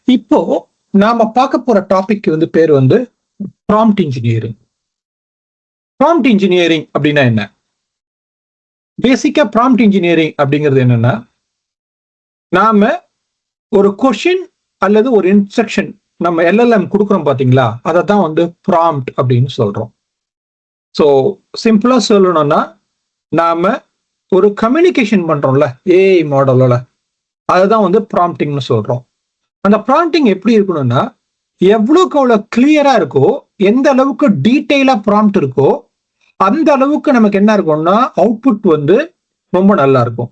இப்போ நாம பார்க்க போற டாபிக் பேர் ப்ராம்ப்ட் இன்ஜினியரிங். ப்ராம்ப்ட் இன்ஜினியரிங் அப்படின்னா என்ன? பேசிக்கா ப்ராம்ப்ட் இன்ஜினியரிங் அப்படிங்கிறது என்னன்னா, நாம ஒரு கொஷின் அல்லது ஒரு இன்ஸ்ட்ரக்ஷன் நம்ம எல்எல்எம் கொடுக்குறோம் பாத்தீங்களா, அதை தான் ப்ராம்ப்ட் அப்படின்னு சொல்றோம். ஸோ சிம்பிளா சொல்லணும்னா, நாம ஒரு கம்யூனிகேஷன் பண்றோம்ல ஏஐ மாடலோட, அதுதான் ப்ராம்ப்டிங்னு சொல்றோம். அந்த ப்ராம்ப்டிங் எப்படி இருக்கணும்னா, எவ்வளவுக்கு அவ்வளவு கிளியரா இருக்கோ, எந்த அளவுக்கு டீட்டெயிலா ப்ராம்ப்ட் இருக்கோ, அந்த அளவுக்கு நமக்கு என்ன இருக்கும்னா அவுட்புட் ரொம்ப நல்லா இருக்கும்.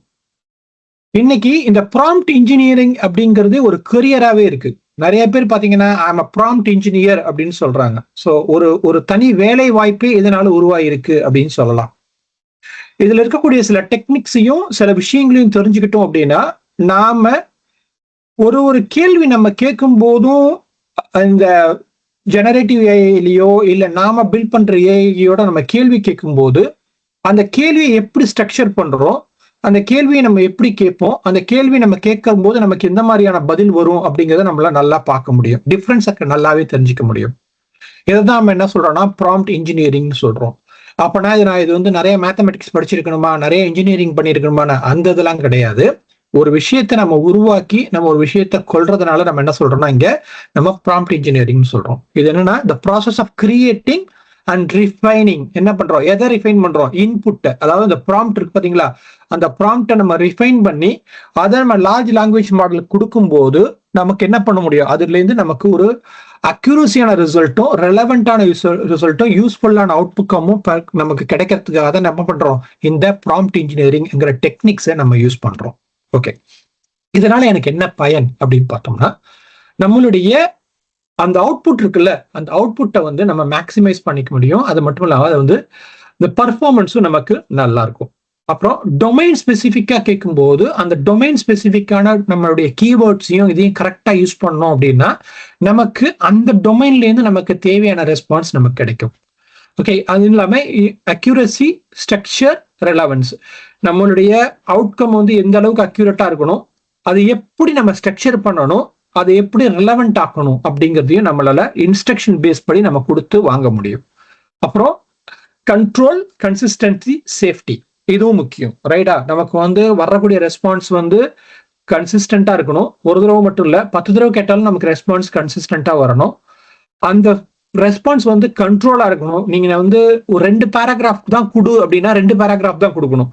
இன்னைக்கு இந்த ப்ராம்ப்ட் இன்ஜினியரிங் அப்படிங்கிறது ஒரு கரியராகவே இருக்கு. நிறைய பேர் பாத்தீங்கன்னா ஐம் அ ப்ராம்ப்ட் இன்ஜினியர் அப்படின்னு சொல்றாங்க. ஸோ ஒரு தனி வேலை வாய்ப்பே இதனால உருவாயிருக்கு அப்படின்னு சொல்லலாம். இதுல இருக்கக்கூடிய சில டெக்னிக்ஸையும் சில விஷயங்களையும் தெரிஞ்சுக்கிட்டோம் அப்படின்னா, நாம ஒரு கேள்வி நம்ம கேட்கும் போதும் இந்த ஜெனரேட்டிவ் ஏஐலயோ இல்ல நாம பில்ட் பண்ற ஏஐயோட நம்ம கேள்வி கேட்கும் போது, அந்த கேள்வியை எப்படி ஸ்ட்ரக்சர் பண்றோம், அந்த கேள்வியை நம்ம எப்படி கேட்போம், அந்த கேள்வி நம்ம கேட்கும் போது நமக்கு எந்த மாதிரியான பதில் வரும் அப்படிங்கிறத நம்மளால நல்லா பார்க்க முடியும். டிஃபரன்ஸ் நல்லாவே தெரிஞ்சுக்க முடியும். இதைதான் நம்ம என்ன சொல்றோம்னா ப்ராம்ப்ட் இன்ஜினியரிங்னு சொல்றோம். அப்பனா நான் இது நிறைய மேத்தமெட்டிக்ஸ் படிச்சிருக்கணுமா, நிறைய இன்ஜினியரிங் பண்ணிருக்கணுமா, அந்த இதெல்லாம் கிடையாது. ஒரு விஷயத்தை நம்ம உருவாக்கி நம்ம ஒரு விஷயத்தை கொள்றதுனால நம்ம என்ன சொல்றோம்னா இங்க நம்ம ப்ராம்ப்ட் இன்ஜினியரிங் சொல்றோம். இது என்னன்னா the process of creating and refining. என்ன பண்றோம், எதை ரிஃபைன் பண்றோம், இன்புட். அதாவது இந்த ப்ராம்ப்ட் இருக்கு பாத்தீங்களா, அந்த ப்ராம்ப்டை நம்ம ரிஃபைன் பண்ணி அதை நம்ம லார்ஜ் லாங்குவேஜ் மாடலுக்கு கொடுக்கும் போது நமக்கு என்ன பண்ண முடியும், அதுல இருந்து நமக்கு ஒரு அக்யூரசியான ரிசல்ட்டும் ரெலவெண்டான ரிசல்ட்டும் யூஸ்ஃபுல்லான அவுட்புக்கமும் நமக்கு கிடைக்கிறதுக்காக தான் நம்ம பண்றோம் இந்த ப்ராம்ப்ட் இன்ஜினியரிங்ங்கிற டெக்னிக்ஸை நம்ம யூஸ் பண்றோம். ஓகே, இதனால எனக்கு என்ன பயன் அப்படின்னு பார்த்தோம்னா, நம்மளுடைய அந்த அவுட்புட் இருக்குல்ல, அந்த அவுட்புட்டை நம்ம மேக்சிமைஸ் பண்ணிக்க முடியும். அது மட்டும் இல்லாம அது இந்த பர்ஃபார்மன்ஸும் நமக்கு நல்லா இருக்கும். அப்புறம் டொமைன் ஸ்பெசிஃபிக்கா கேட்கும்போது அந்த டொமைன் ஸ்பெசிஃபிக்கான நம்மளுடைய கீவேர்ட்ஸையும் இதையும் கரெக்டா யூஸ் பண்ணோம் அப்படின்னா நமக்கு அந்த டொமைன்ல இருந்து நமக்கு தேவையான ரெஸ்பான்ஸ் நமக்கு கிடைக்கும். ஓகே, அது இல்லாம அக்யூரசி, ஸ்ட்ரக்சர், ரெலவன்ஸ். நம்மளுடைய அவுட்கம் எந்த அளவுக்கு அக்யூரேட்டா இருக்கணும், அது எப்படி நம்ம ஸ்ட்ரக்சர் பண்ணணும், அதை எப்படி ரெலவெண்ட் ஆக்கணும் அப்படிங்கிறதையும் நம்மளால இன்ஸ்ட்ரக்ஷன் பேஸ் படி நம்ம கொடுத்து வாங்க முடியும். அப்புறம் கண்ட்ரோல், கன்சிஸ்டன்சி, சேஃப்டி, இதுவும் முக்கியம். ரைட்டா? நமக்கு வரக்கூடிய ரெஸ்பான்ஸ் கன்சிஸ்டன்டா இருக்கணும். ஒரு தடவை மட்டும் இல்ல, 10 தடவை கேட்டாலும் நமக்கு ரெஸ்பான்ஸ் கன்சிஸ்டன்டா வரணும். அந்த ரெஸ்பான்ஸ் கண்ட்ரோலா இருக்கணும். நீங்க ஒரு 2 பேராகிராஃப் தான் கொடு அப்படின்னா 2 பேராகிராஃப் தான் கொடுக்கணும்.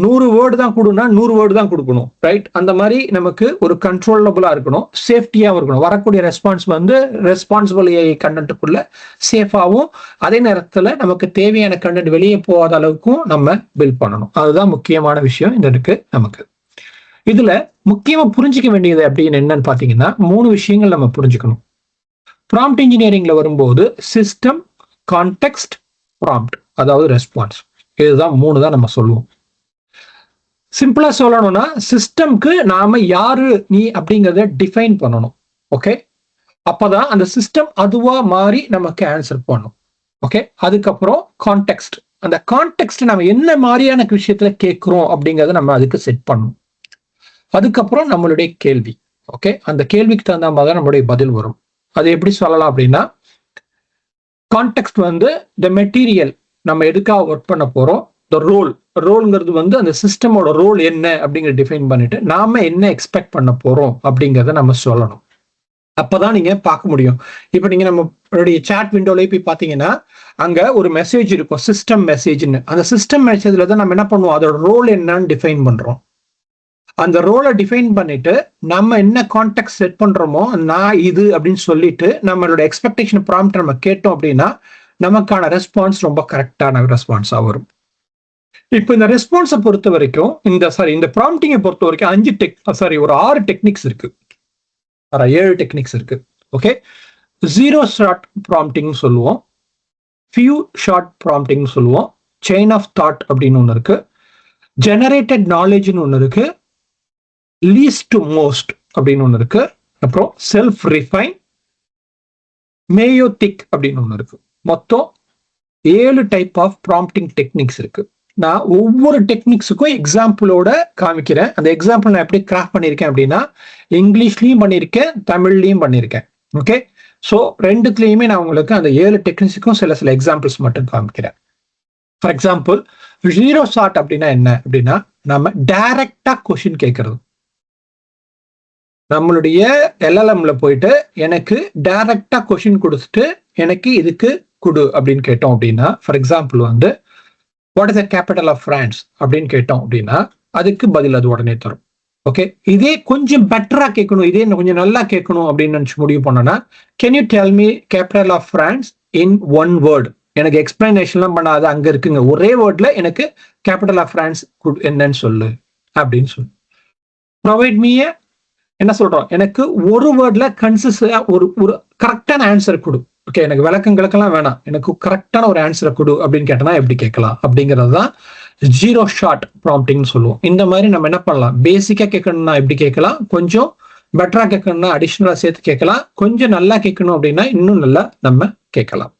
100 வேர்டு தான் கொடுனா 100 வேர்டு தான் கொடுக்கணும். ரைட்? அந்த மாதிரி நமக்கு ஒரு கண்ட்ரோலபிளா இருக்கணும், சேஃப்டியாவும் இருக்கணும். வரக்கூடிய ரெஸ்பான்ஸ் ரெஸ்பான்சிபிள் ஏஐ கண்டென்ட்டுக்குள்ள சேஃபாவும், அதே நேரத்துல நமக்கு தேவையான கண்டென்ட் வெளியே போகாத அளவுக்கும் நம்ம பில்ட் பண்ணணும். அதுதான் முக்கியமான விஷயம் இந்த இருக்கு நமக்கு. இதுல முக்கியமா புரிஞ்சிக்க வேண்டியது அப்படின்னு என்னன்னு பாத்தீங்கன்னா 3 விஷயங்கள் நம்ம புரிஞ்சுக்கணும். ப்ராம்ப்ட் இன்ஜினியரிங்ல வரும்போது சிஸ்டம், கான்டெக்ஸ்ட், ப்ராம்ப்ட், அதாவது ரெஸ்பான்ஸ். இதுதான் 3 தான் நம்ம சொல்லுவோம். சிம்பிளா சொல்லணும்னா சிஸ்டம்க்கு நாம யாரு நீ அப்படிங்கறத டிஃபைன் பண்ணணும். ஓகே, அப்பதான் அந்த சிஸ்டம் அதுவா மாறி நமக்கு ஆன்சர் பண்ணும். ஓகே, அதுக்கப்புறம் கான்டெக்ஸ்ட். அந்த கான்டெக்ஸ்ட் நம்ம என்ன மாதிரியான விஷயத்துல கேட்கிறோம் அப்படிங்கறத நம்ம அதுக்கு செட் பண்ணணும். அதுக்கப்புறம் நம்மளுடைய கேள்வி. ஓகே, அந்த கேள்விக்கு தகுந்த மாதிரி நம்மளுடைய பதில் வரும். அது எப்படி சொல்லலாம் அப்படின்னா, கான்டெக்ஸ்ட் த மெட்டீரியல், நம்ம எதுக்காக ஒர்க் பண்ண போறோம், த ரோல்ங்கிறது அந்த சிஸ்டமோட ரோல் என்ன அப்படிங்கிற டிஃபைன் பண்ணிட்டு நாம என்ன எக்ஸ்பெக்ட் பண்ண போறோம் அப்படிங்கிறத நம்ம சொல்லணும். அப்பதான் நீங்க பார்க்க முடியும். இப்ப நீங்க நம்மளுடைய சாட் விண்டோல போய் பாத்தீங்கன்னா அங்க ஒரு மெசேஜ் இருக்கும், சிஸ்டம் மெசேஜ்னு. அந்த சிஸ்டம் மெசேஜ்ல தான் நம்ம என்ன பண்ணுவோம், அதோட ரோல் என்னன்னு டிஃபைன் பண்றோம். அந்த ரோலை டிஃபைன் பண்ணிட்டு நம்ம என்ன கான்டெக்ட் செட் பண்றோமோ, நான் இது அப்படின்னு சொல்லிட்டு நம்மளோட எக்ஸ்பெக்டேஷன் ப்ராம்ப்ட் நம்ம கேட்டோம் அப்படின்னா நமக்கான ரெஸ்பான்ஸ் ரொம்ப கரெக்டான ரெஸ்பான்ஸா வரும். இப்போ இந்த ரெஸ்பான்ஸை பொறுத்த வரைக்கும் இந்த ப்ராம்ப்டிங்கை பொறுத்த வரைக்கும் ஒரு 6 டெக்னிக்ஸ் இருக்கு, 7 டெக்னிக்ஸ் இருக்கு. ஓகே, 0 ஷார்ட் ப்ராம்ப்டிங் சொல்லுவோம், ஃபியூ ஷார்ட் ப்ராம்ப்டிங் சொல்லுவோம், செயின் ஆஃப் தாட் அப்படின்னு ஒன்று இருக்கு, ஜெனரேட்டட் நாலேஜ்னு ஒன்று இருக்கு, லீஸ்ட் டு மோஸ்ட் அப்படின்னு ஒன்று இருக்கு, அப்புறம் செல்ஃப் ரிஃபைன், மேயோதிக் அப்படின்னு ஒன்று இருக்கு. மொத்தம் 7 டைப் ஆஃப் ப்ராம்ப்டிங் டெக்னிக்ஸ் இருக்கு. நான் ஒவ்வொரு டெக்னிக்ஸுக்கும் எக்ஸாம்பிளோட காமிக்கிறேன். அந்த எக்ஸாம்பிள் நான் எப்படி கிராஃப்ட் பண்ணியிருக்கேன் அப்படின்னா இங்கிலீஷ்லயும் பண்ணியிருக்கேன், தமிழ்லயும் பண்ணியிருக்கேன். ஓகே, ஸோ ரெண்டுத்துலயுமே நான் உங்களுக்கு அந்த 7 டெக்னிக்ஸுக்கும் சில எக்ஸாம்பிள்ஸ் மட்டும் காமிக்கிறேன். ஃபார் எக்ஸாம்பிள், ஜீரோ ஷாட் அப்படின்னா என்ன அப்படின்னா நம்ம டைரக்டா கொஸ்டின் கேட்கறது. நம்மளுடைய எல்எல்எம்ல போயிட்டு எனக்கு டைரக்டா கொஸ்டின் கொடுத்துட்டு எனக்கு இதுக்கு கொடு அப்படின்னு கேட்டோம் அப்படின்னா, ஃபார் எக்ஸாம்பிள் வந்து what is the capital of France அப்படின்னு கேட்டோம் அப்படின்னா அதுக்கு பதில் அது உடனே தரும். ஓகே, இதே கொஞ்சம் பெட்டரா கேட்கணும், இதே கொஞ்சம் நல்லா கேட்கணும் அப்படின்னு நினைச்சு முடிவு பண்ணோம்னா, can you tell me capital of France in one word. எனக்கு எக்ஸ்பிளனேஷன்லாம் பண்ணாத, அங்க இருக்குங்க ஒரே வேர்ட்ல எனக்கு கேபிட்டல் ஆஃப் பிரான்ஸ் என்னன்னு சொல்லு அப்படின்னு சொல்லு. ப்ரொவைட் மீ என்ன சொல்றோம், எனக்கு ஒரு வேர்ட்ல கன்சிஸ்டா ஒரு கரெக்டான ஆன்சர் கொடு. ஓகே, எனக்கு விளக்கங்களுக்கெல்லாம் வேணாம், எனக்கு கரெக்டான ஒரு ஆன்சரை கொடு அப்படின்னு கேட்டனா எப்படி கேட்கலாம் அப்படிங்கிறது தான் ஜீரோ ஷாட் ப்ராம்ப்டிங்னு சொல்லுவோம். இந்த மாதிரி நம்ம என்ன பண்ணலாம், பேசிக்கா கேட்கணும்னா எப்படி கேட்கலாம், கொஞ்சம் பெட்டரா கேட்கணும்னா அடிஷனலா சேர்த்து கேட்கலாம், கொஞ்சம் நல்லா கேட்கணும் அப்படின்னா இன்னும் நல்லா நம்ம கேட்கலாம்.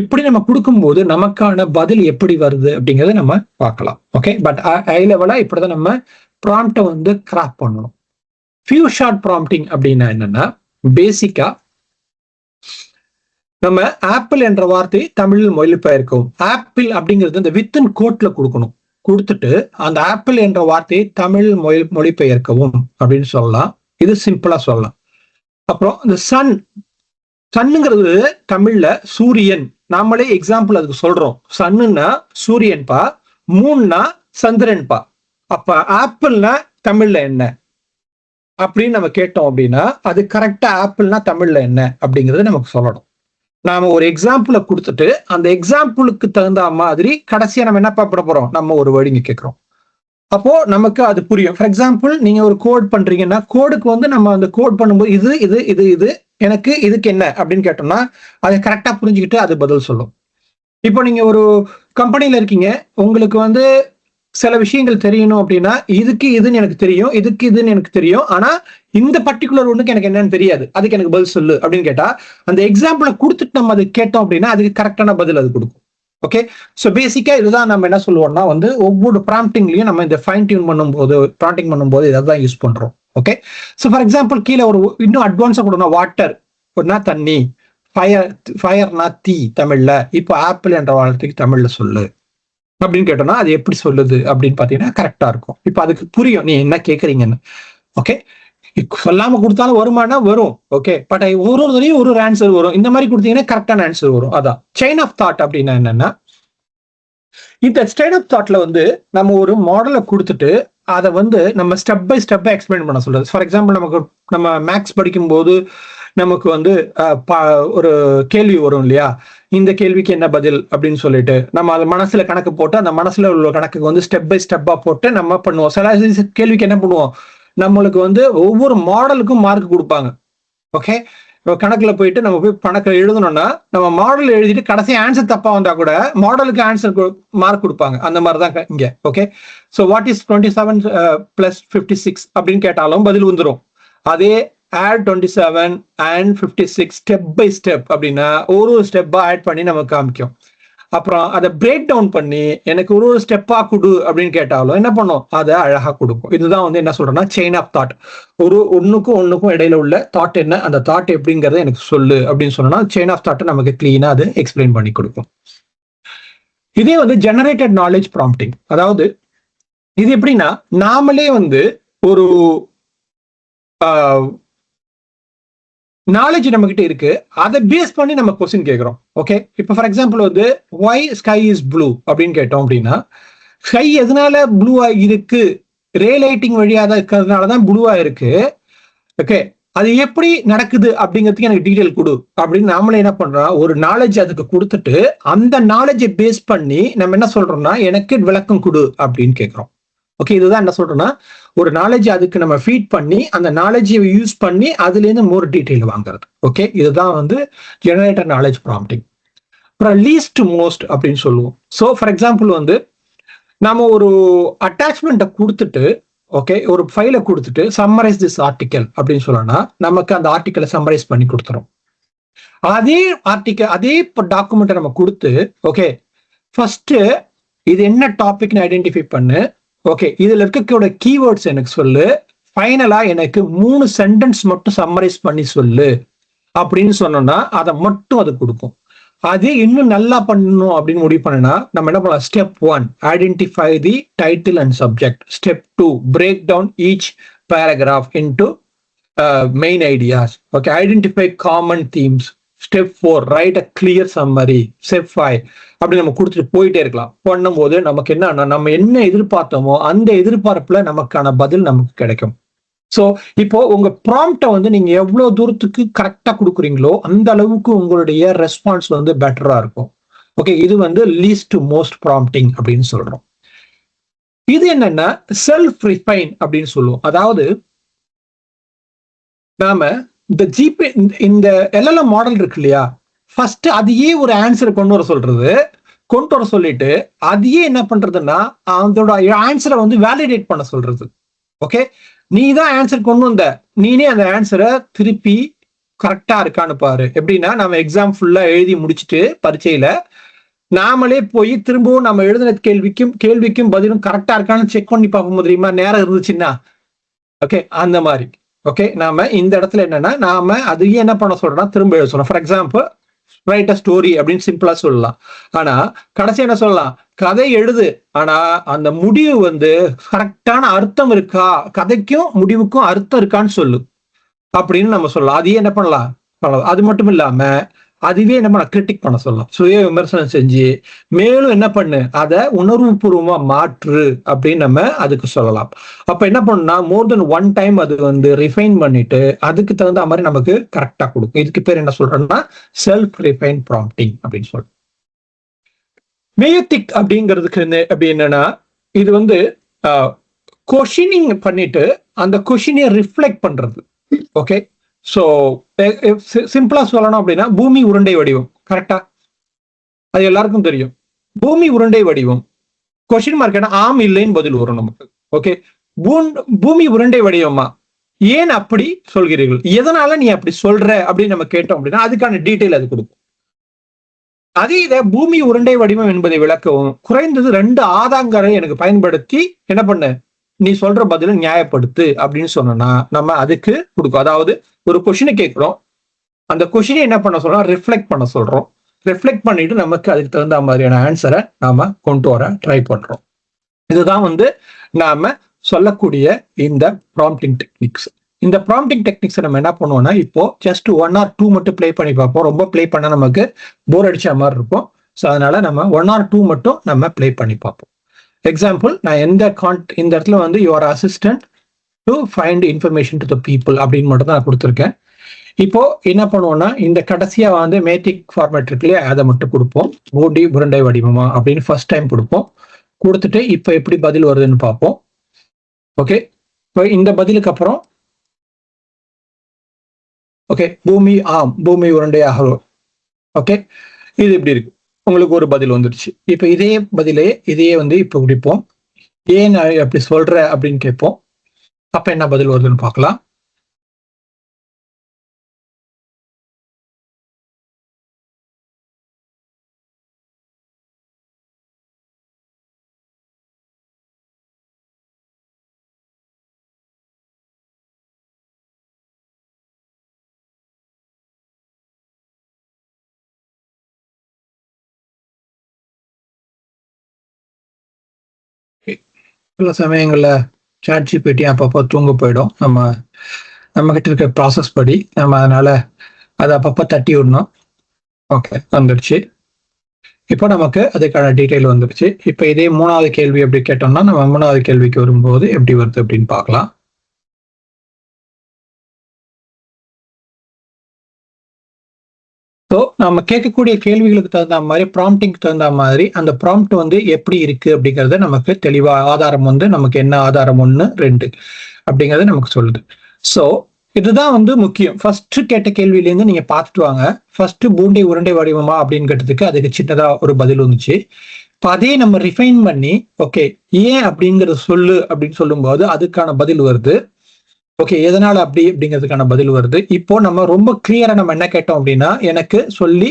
இப்படி நம்ம கொடுக்கும்போது நமக்கான பதில் எப்படி வருது அப்படிங்கறத நம்ம பார்க்கலாம். ஓகே, பட் ஹை லெவலா இப்படிதான் நம்ம ப்ராம்ப்டை வந்து கிராஃப்ட் பண்ணணும். ஃபியூ ஷாட் ப்ராம்ப்டிங் அப்படின்னா என்னன்னா, பேசிக்கா நம்ம ஆப்பிள் என்ற வார்த்தை தமிழில் மொழிபெயர்க்கவும். ஆப்பிள் அப்படிங்கிறது இந்த வித்தின் கோட்ல கொடுக்கணும், கொடுத்துட்டு அந்த ஆப்பிள் என்ற வார்த்தையை தமிழ் மொழிபெயர்க்கவும் அப்படின்னு சொல்லலாம். இது சிம்பிளா சொல்லலாம். அப்புறம் இந்த சன்னுங்கிறது தமிழ்ல சூரியன், நாமளே எக்ஸாம்பிள் அதுக்கு சொல்றோம். சன்னுன்னா சூரியன்பா, மூன்னா சந்திரன்பா. அப்ப ஆப்பிள்னா தமிழ்ல என்ன அப்படின்னு நம்ம கேட்டோம் அப்படின்னா அது கரெக்டா ஆப்பிள்னா தமிழ்ல என்ன அப்படிங்கறது நமக்கு சொல்லணும். நாம ஒரு எக்ஸாம்பிளை கொடுத்துட்டு அந்த எக்ஸாம்பிளுக்கு தகுந்த மாதிரி கடைசியா நம்ம என்ன பார்க்க போறோம், நம்ம ஒரு வேர்டிங்க கேட்கிறோம். அப்போ நமக்கு அது புரியும். ஃபார் எக்ஸாம்பிள், நீங்க ஒரு கோட் பண்றீங்கன்னா கோடுக்கு வந்து நம்ம அந்த கோட் பண்ணும்போது இது இது இது இது எனக்கு இதுக்கு என்ன அப்படின்னு கேட்டோம்னா அதை கரெக்டா புரிஞ்சுக்கிட்டு அது பதில் சொல்லும். இப்போ நீங்க ஒரு கம்பெனில இருக்கீங்க, உங்களுக்கு வந்து சில விஷயங்கள் தெரியணும் அப்படின்னா இதுக்கு இதுன்னு எனக்கு தெரியும், இதுக்கு இதுன்னு எனக்கு தெரியும், ஆனா இந்த பர்டிகுலர் ஒண்ணுக்கு எனக்கு என்னன்னு தெரியாது, அதுக்கு எனக்கு பதில் சொல்லு அப்படின்னு கேட்டா அந்த எக்ஸாம்பிளை கொடுத்துட்டு நம்ம அது கேட்டோம் அப்படின்னா அதுக்கு கரெக்டான பதில் அது கொடுக்கும். ஓகே, ஸோ பேசிக்கா இதுதான் நம்ம என்ன சொல்லுவோம்னா வந்து ஒவ்வொரு ப்ராம்ப்டிங்லயும் நம்ம இந்த ஃபைன் டியூன் பண்ணும்போது ப்ராம்ப்டிங் பண்ணும்போது இதான் யூஸ் பண்றோம். ஓகே, ஸோ ஃபார் எக்ஸாம்பிள் கீழே ஒரு இன்னும் அட்வான்ஸா கொடுக்கணும், வாட்டர் ஒன்னா தண்ணி, ஃபயர்னா தீ தமிழ்ல, இப்போ ஆப்பிள் என்ற வார்த்தைக்கு தமிழ்ல சொல்லு அப்படின்னு கேட்டோம்னா அது எப்படி சொல்லுது அப்படின்னு பாத்தீங்கன்னா கரெக்டா இருக்கும். இப்போ அதுக்கு புரியும் நீ என்ன கேட்கறீங்கன்னு. ஓகே, சொல்லாம கொடுத்தாலும் வருமானா வரும். ஓகே, பட் ஒரு தடவையும் ஒரு ஆன்சர் வரும். இந்த மாதிரி கொடுத்தீங்கன்னா கரெக்டான ஆன்சர் வரும். அதான் செயின் ஆஃப் தாட் அப்படின்னா என்னன்னா, இந்த செயின் ஆஃப் தாட்ல வந்து நம்ம ஒரு மாடலை கொடுத்துட்டு அதை வந்து நம்ம ஸ்டெப் பை ஸ்டெப்பா எக்ஸ்பிளைன் பண்ண சொல்றது. ஃபார் எக்ஸாம்பிள், நம்ம மேக்ஸ் படிக்கும் போது நமக்கு வந்து ஒரு கேள்வி வரும் இல்லையா, இந்த கேள்விக்கு என்ன பதில் அப்படின்னு சொல்லிட்டு நம்ம அது மனசுல கணக்கு போட்டு அந்த மனசுல உள்ள கணக்குக்கு வந்து ஸ்டெப் பை ஸ்டெப்பா போட்டு நம்ம பண்ணுவோம். சில கேள்விக்கு என்ன பண்ணுவோம், நம்மளுக்கு வந்து ஒவ்வொரு மாடலுக்கும் மார்க் கொடுப்பாங்க. ஓகே, கணக்குல போயிட்டு நம்ம போய் கணக்கு எழுதணும்னா நம்ம மாடல் எழுதிட்டு கடைசி ஆன்சர் தப்பா வந்தா கூட மாடலுக்கு ஆன்சர் மார்க் கொடுப்பாங்க. அந்த மாதிரிதான் இங்க. ஓகே, ஸோ வாட் இஸ் 27 + 56 அப்படின்னு கேட்டாலும் பதில் வந்துடும். அதே add 27 and 56 step by step அப்படின்னா ஒரு ஸ்டெப்பா ஆட் பண்ணி நமக்கு காமிக்கும். அப்புறம் அதை பிரேக் டவுன் பண்ணி எனக்கு ஒரு ஸ்டெப்பா கொடு அப்படின்னு கேட்டாலும் என்ன பண்ணும், அதை அழகா கொடுக்கும். இதுதான் வந்து என்ன சொல்றேன்னா செயின் ஆஃப் தாட். ஒண்ணுக்கும் இடையில உள்ள தாட் என்ன, அந்த தாட் எப்படிங்கறத எனக்கு சொல்லு அப்படின்னு சொன்னா செயின் ஆஃப் தாட் நமக்கு கிளீனா அது எக்ஸ்பிளைன் பண்ணி கொடுக்கும். இதே வந்து ஜெனரேட்டட் நாலேஜ் ப்ராம்ப்டிங், அதாவது இது எப்படின்னா நாமளே வந்து ஒரு நாலேஜ் நம்ம கிட்ட இருக்கு, அதை பேஸ் பண்ணி நம்ம கொஸ்டின் கேட்கிறோம். ஓகே, இப்போ ஃபார் எக்ஸாம்பிள் வந்து why sky is blue அப்படின்னு கேட்டோம் அப்படின்னா ஸ்கை எதனால ப்ளூவா இருக்கு, ரே லைட்டிங் வழியா தான் இருக்கிறதுனாலதான் ப்ளூவா இருக்கு. ஓகே, அது எப்படி நடக்குது அப்படிங்கிறதுக்கு எனக்கு டீடைல் கொடு அப்படின்னு நாமளே என்ன பண்றோம், ஒரு நாலேஜ் அதுக்கு கொடுத்துட்டு அந்த நாலேஜை பேஸ் பண்ணி நம்ம என்ன சொல்றோம்னா எனக்கு விளக்கம் கொடு அப்படின்னு கேட்கிறோம். ஓகே, இதுதான் என்ன சொல்றோம்னா ஒரு நாலேஜ் அதுக்கு நம்ம ஃபீட் பண்ணி அந்த நாலேஜை யூஸ் பண்ணி அதுல இருந்து மோர் டீடைல் வாங்குறது. ஓகே, இதுதான் வந்து ஜெனரேட்டர் நாலேஜ் ப்ராம்ப்டிங். அப்புறம் லீஸ்ட் டு மோஸ்ட் அப்படின்னு சொல்லுவோம். ஸோ ஃபார் எக்ஸாம்பிள் வந்து நம்ம ஒரு அட்டாச்மெண்ட்டை கொடுத்துட்டு, ஓகே, ஒரு ஃபைலை கொடுத்துட்டு சம்மரைஸ் திஸ் ஆர்டிக்கல் அப்படின்னு சொல்லணும்னா நமக்கு அந்த ஆர்டிக்கலை சம்மரைஸ் பண்ணி கொடுத்துரும். அதே ஆர்டிக்கல் அதே டாக்குமெண்ட்டை நம்ம கொடுத்து, ஓகே, ஃபர்ஸ்ட் இது என்ன டாபிக்னு ஐடென்டிஃபை பண்ணு. ஓகே, இதுல இருக்கக்கூடிய கீவேர்ட்ஸ் எனக்கு சொல்லு. ஃபைனலா எனக்கு 3 சென்டென்ஸ் மட்டும் சம்மரைஸ் பண்ணி சொல்லு அப்படின்னு சொன்னோம்னா அதை மட்டும் அது கொடுக்கும். அதே இன்னும் நல்லா பண்ணணும் அப்படின்னு முடிவு பண்ணா நம்ம என்ன பண்ணலாம்? Step 1 identify the title and subject. Step 2 break down each paragraph into main ideas. Okay, identify common themes. Step 4 write a clear summary. Step 5 அப்படி நம்ம கொடுத்துட்டு போயிட்டே இருக்கலாம். பண்ணும்போது நமக்கு என்னன்னா நம்ம என்ன எதிர்பார்த்தோமோ அந்த எதிர்பார்ப்புல நமக்கான பதில் நமக்கு கிடைக்கும். ஸோ இப்போ உங்க ப்ராம்ப்டை வந்து நீங்க எவ்வளவு தூரத்துக்கு கரெக்டா கொடுக்குறீங்களோ அந்த அளவுக்கு உங்களுடைய ரெஸ்பான்ஸ் வந்து பெட்டரா இருக்கும். ஓகே, இது வந்து லீஸ்ட் மோஸ்ட் ப்ராம்ப்டிங் அப்படின்னு சொல்றோம். இது என்னன்னா செல்ஃப் ரிஃபைன் அப்படின்னு சொல்லுவோம். அதாவது நாம இந்த ஜிபே இந்த எல்எல்எம் மாடல் இருக்கு இல்லையா, ஃபர்ஸ்ட் அதையே ஒரு ஆன்சரை கொண்டு வர சொல்லிட்டு அதையே என்ன பண்றதுன்னா அதோட ஆன்சரை வந்து வேலிடேட் பண்ண சொல்றது. ஓகே, நீ தான் ஆன்சர் கொண்டு வந்த, நீனே அந்த ஆன்சரை திருப்பி கரெக்டா இருக்கான்னு பாரு. எப்படின்னா நம்ம எக்ஸாம் ஃபுல்லா எழுதி முடிச்சுட்டு பரீட்சையில நாமளே போய் திரும்பவும் நம்ம எழுதின கேள்விக்கும் பதிலும் கரெக்டா இருக்கான்னு செக் பண்ணி பார்ப்போம் தெரியுமா, நேரம் இருந்துச்சுன்னா. ஓகே, அந்த மாதிரி. ஓகே, நாம இந்த இடத்துல என்னன்னா நாம அதையே என்ன பண்ண சொல்றோம்னா திரும்ப எழுத சொல்றோம். For example right a story அப்படின்னு சிம்பிளா சொல்லலாம். ஆனா கடைசி என்ன சொல்லலாம்? கதை எழுது. ஆனா அந்த முடிவு வந்து கரெக்டான அர்த்தம் இருக்கா, கதைக்கும் முடிவுக்கும் அர்த்தம் இருக்கான்னு சொல்லு அப்படின்னு நம்ம சொல்லலாம். அதையே என்ன பண்ணலாம்? அது மட்டும் இல்லாம அதுவே நம்ம கிரிட்டிக் பண்ண சொல்லலாம். சுய விமர்சனம் செஞ்சு மேலும் என்ன பண்ணு, அதை உணர்வு பூர்வமா மாற்று அப்படின்னு நம்ம அதுக்கு சொல்லலாம். அப்ப என்ன பண்ணா மோர் தென் 1 டைம் அது வந்து ரிஃபைன் பண்ணிட்டு அதுக்கு தகுந்த மாதிரி நமக்கு கரெக்டா கொடுக்கும். இதுக்கு பேர் என்ன சொல்றோம்னா செல்ஃப் ரிஃபைன் ப்ராம்ப்டிங் அப்படின்னு சொல்றோம். மெயோட்டிக் அப்படிங்கிறதுக்கு அப்படி என்னன்னா இது வந்து கொஷினிங் பண்ணிட்டு அந்த கொஷினை ரிஃப்ளெக்ட் பண்றது. ஓகே, சோ சிம்பிளா சொல்லணும் அப்படின்னா பூமி உருண்டை வடிவம். கரெக்டா? அது எல்லாருக்கும் தெரியும். பூமி உருண்டை வடிவம். கொஸ்டின் மார்க் ஆம் இல்லைன்னு பதில் வரும் நமக்கு. ஓகே, பூமி உருண்டை வடிவமா, ஏன் அப்படி சொல்கிறீர்கள், எதனால நீ அப்படி சொல்ற அப்படின்னு நம்ம கேட்டோம் அப்படின்னா அதுக்கான டீட்டெயில் அது கொடுக்கும். அதே இதை பூமி உருண்டை வடிவம் என்பதை விளக்கவும் குறைந்தது 2 ஆதாரங்களை எனக்கு பயன்படுத்தி என்ன பண்ண நீ சொல்ற பதில நியாயப்படுத்து அப்படின்னு சொன்னா நம்ம அதுக்கு கொடுக்கும். அதாவது ஒரு கொஸ்டினை கேட்கிறோம், அந்த கொஸ்டினை என்ன பண்ண சொல்றோம்? ரிஃப்ளெக்ட் பண்ண சொல்றோம். ரிஃப்ளெக்ட் பண்ணிட்டு நமக்கு அதுக்கு தகுந்த மாதிரியான ஆன்சரை நாம கொண்டு வர ட்ரை பண்றோம். இதுதான் வந்து நாம சொல்லக்கூடிய இந்த ப்ராம்ப்டிங் டெக்னிக்ஸ். இந்த ப்ராம்ப்டிங் டெக்னிக்ஸ் நம்ம என்ன பண்ணுவோம்னா இப்போ ஜஸ்ட் 1 or 2 மட்டும் பிளே பண்ணி பார்ப்போம். ரொம்ப பிளே பண்ண நமக்கு போர் அடிச்ச மாதிரி இருக்கும். ஸோ அதனால நம்ம 1 or 2 மட்டும் நம்ம பிளே பண்ணி பார்ப்போம். எக்ஸாம்பிள், நான் இந்த இடத்துல வந்து your assistant to find information to the people அப்படின்னு மட்டும் தான் நான் கொடுத்துருக்கேன். இப்போ என்ன பண்ணுவோம்னா இந்த கடைசியா வந்து மேட்டிக் ஃபார்மேட் இருக்கு இல்லையா, அதை மட்டும் கொடுப்போம். பூண்டி உருண்டை வடிவமா அப்படின்னு ஃபர்ஸ்ட் டைம் கொடுப்போம். கொடுத்துட்டு இப்போ எப்படி பதில் வருதுன்னு பார்ப்போம். ஓகே, இப்போ இந்த பதிலுக்கு அப்புறம் ஓகே பூமி உருண்டையாக. ஓகே, இது இப்படி இருக்கு. உங்களுக்கு ஒரு பதில் வந்துருச்சு. இப்போ இதையே வந்து இப்போ குடிப்போம். ஏன் அப்படி சொல்ற அப்படின்னு கேட்போம். அப்ப என்ன பதில் வருதுன்னு பார்க்கலாம். சில சமயங்கள்ல ChatGPT அப்பப்போ தூங்க போயிடும். நம்ம கிட்ட இருக்க ப்ராசஸ் படி நம்ம அதனால அதை அப்பப்போ தட்டி விடணும். ஓகே, வந்துடுச்சு. இப்போ நமக்கு அதுக்கான டீட்டெயில் வந்துடுச்சு. இப்போ இதே 3வது கேள்வி எப்படி கேட்டோம்னா நம்ம 3வது கேள்விக்கு வரும்போது எப்படி வருது அப்படின்னு பார்க்கலாம். ஸோ நம்ம கேட்கக்கூடிய கேள்விகளுக்கு தகுந்த மாதிரி ப்ராம்ப்டிங்க்கு தகுந்த மாதிரி அந்த ப்ராம்ப்ட் வந்து எப்படி இருக்கு அப்படிங்கறத நமக்கு தெளிவா ஆதாரம் வந்து நமக்கு என்ன ஆதாரம் 1, 2 அப்படிங்கறத நமக்கு சொல்லுது. ஸோ இதுதான் வந்து முக்கியம். ஃபர்ஸ்ட் கேட்ட கேள்வியிலேருந்து நீங்க பார்த்துட்டு வாங்க. ஃபர்ஸ்ட் பூண்டை உருண்டை வடிவமா அப்படின்னு கேட்டதுக்கு அதுக்கு சின்னதா ஒரு பதில் வந்துச்சு. இப்போ அதே நம்ம ரிஃபைன் பண்ணி ஓகே ஏன் அப்படிங்கறத சொல்லு அப்படின்னு சொல்லும்போது அதுக்கான பதில் வருது. ஓகே, எதனால அப்படிங்கிறதுக்கான பதில் வருது. இப்போ நம்ம ரொம்ப கிளியரா நம்ம என்ன கேட்டோம் அப்படின்னா எனக்கு சொல்லி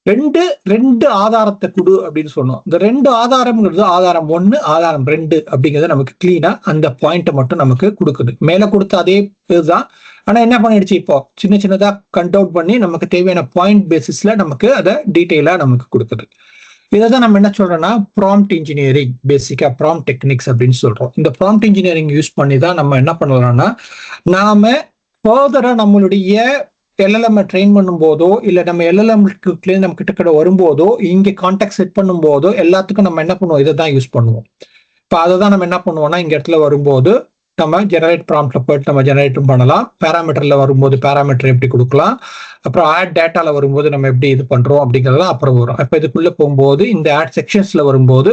ரெண்டு ஆதாரத்தை கொடு அப்படின்னு சொன்னோம். இந்த 2 ஆதாரம்ங்கிறது ஆதாரம் 1, ஆதாரம் 2 அப்படிங்கிறது நமக்கு கிளீனா அந்த பாயிண்ட்டை மட்டும் நமக்கு கொடுக்குது. மேல கொடுத்த அதே இதுதான். ஆனா என்ன பண்ணிடுச்சு, இப்போ சின்னதா கண்ட் அவுட் பண்ணி நமக்கு தேவையான பாயிண்ட் பேசிஸ்ல நமக்கு அதை டீட்டெயிலா நமக்கு கொடுக்குது. இதைதான் நம்ம என்ன சொல்றோம்னா ப்ராம்ப்ட் இன்ஜினியரிங், பேசிக்கா ப்ராம்ப்ட் டெக்னிக்ஸ் அப்படின்னு சொல்றோம். இந்த ப்ராம்ப்ட் இன்ஜினியரிங் யூஸ் பண்ணி தான் நம்ம என்ன பண்ணலாம்னா, நாம ஃபர்தரா நம்மளுடைய எல்எல்எம் ட்ரெயின் பண்ணும் போதோ இல்ல நம்ம எல்எல்எம் நம்ம கிட்ட வரும்போதோ இங்க கான்டாக்ட் செட் பண்ணும் போதோ எல்லாத்துக்கும் நம்ம என்ன பண்ணுவோம், இதை தான் யூஸ் பண்ணுவோம். இப்போ அதை தான் நம்ம என்ன பண்ணுவோம்னா இங்க இடத்துல வரும்போது நம்ம ஜெனரேட் ப்ராம்ப்ட்ல போயிட்டு நம்ம ஜெனரேட்டும் பண்ணலாம். பேராமீட்டர்ல வரும்போது பேராமீட்டர் எப்படி கொடுக்கலாம், அப்புறம் ஆட் டேட்டால வரும்போது நம்ம எப்படி இது பண்றோம் அப்படிங்கறதெல்லாம் அப்புறம் வரும். இப்போ இதுக்குள்ள போகும்போது இந்த ஆட் செக்ஷன்ஸ்ல வரும்போது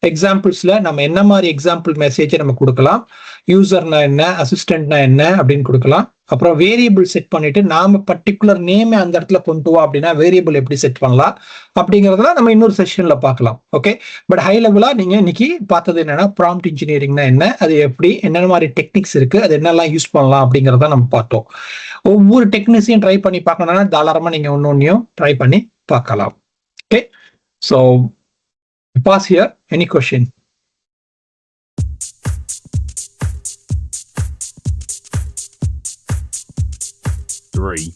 எக்ஸாம்பிள்ஸ்ல நம்ம என்ன மாதிரி எக்ஸாம்பிள் மெசேஜை நம்ம கொடுக்கலாம், யூசர்னா என்ன, அசிஸ்டன்ட்னா என்ன அப்படின்னு கொடுக்கலாம். அப்புறம் வேரியபிள் செட் பண்ணிட்டு நாம பர்டிகுலர் நேம் அந்த இடத்துல கொண்டு வா அப்படின்னா வேரியபிள் எப்படி செட் பண்ணலாம் அப்படிங்கறதெல்லாம் நம்ம இன்னொரு செஷன்ல பார்க்கலாம். ஓகே, பட் ஹை லெவலா நீங்க இன்னைக்கு பார்த்தது என்னன்னா ப்ராம்ப்ட் இன்ஜினியரிங்னா என்ன, அது எப்படி, என்னென்ன மாதிரி டெக்னிக்ஸ் இருக்கு, அது என்னெல்லாம் யூஸ் பண்ணலாம் அப்படிங்கறத நம்ம பார்த்தோம். ஒவ்வொரு டெக்னிக்ஸையும் ட்ரை பண்ணி பார்க்கணும்னா தாராளமா நீங்க ஒன்னொன்னையும் ட்ரை பண்ணி பார்க்கலாம். Okay, so pause here. Any question? Three.